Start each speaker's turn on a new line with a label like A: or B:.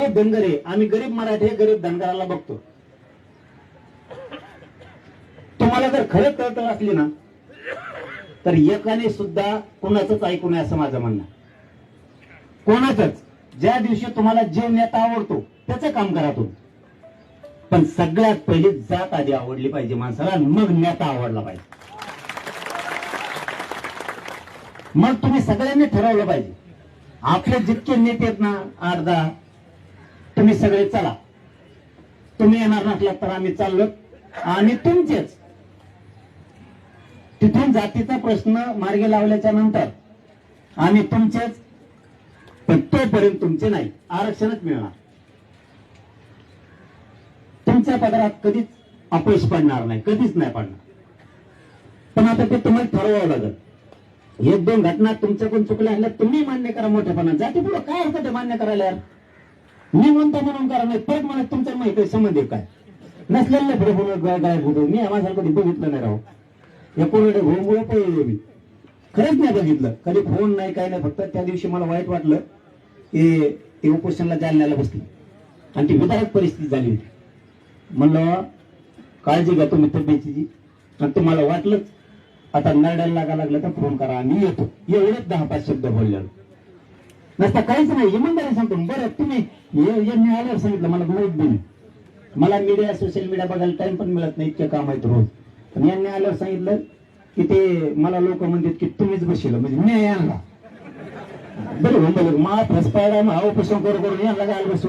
A: तो धनगर आहे, आम्ही गरीब मराठी गरीब धनगराला बघतो. तुम्हाला जर खरं कळत असली ना तर एकाने सुद्धा कोणाचंच ऐकू नये असं माझं म्हणणं. कोणाचंच. ज्या दिवशी तुम्हाला जे नेता आवडतो त्याचं काम करा तुम्ही, पण सगळ्यात पहिली जात आधी आवडली पाहिजे माणसाला, मग नेता आवडला पाहिजे. मग तुम्ही सगळ्यांनी ठरवलं पाहिजे. आपले जितके नेते आहेत ना 8-10, तुम्ही सगळे चला. तुम्ही येणार नसलात तर आम्ही चाललो आणि तुमचेच. तिथून जातीचा प्रश्न मार्गी लावल्याच्या नंतर आम्ही तुमचेच, पण तोपर्यंत तुमचे नाही. आरक्षणच मिळणार. तुमच्या पदरात कधीच अपयश पडणार नाही, कधीच नाही पडणार. पण आता ते तुम्हाला ठरवावं लागेल. 1-2 घटना तुमच्याकडून चुकल्या असल्या तुम्ही मान्य करा मोठेपणा. जाती पुढे काय अर्थ ते मान्य करायला यार. मी म्हणतो म्हणून करा, नाही परत मला तुमच्या माहिती संबंध काय नसलेलं पुढे पुढे गायब होतो. मी आम्हाला कधी बघितलं नाही राहू. एकोणीकडे घोमुळे पळलो मी, खरंच नाही बघितलं कधी. फोन नाही काय नाही. फक्त त्या दिवशी मला वाईट वाटलं की ते उपोषणाला जालन्याला बसली आणि ती विधायक परिस्थिती झाली होती. म्हणलं काळजी घ्या तुम्ही तब्येतीची, आणि तुम्हाला वाटलंच आता नरड्याला लागा लागलं तर फोन करा, आम्ही येतो. एवढेच 10-5 शब्द बोललेलो नसता काहीच नाही. इमानदारी सांगतो. बरं तुम्ही यांनी आल्यावर सांगितलं मला माहित नाही. मला मीडिया सोशल मीडिया बघायला टाइम पण मिळत नाही, इतके काम आहेत रोज. पण यांनी आल्यावर सांगितलं की ते मला लोक म्हणतात की तुम्हीच बसशील, म्हणजे मी यांना बरं म्हणलं मा फसपायला उपोषण करून यांना काय बसू.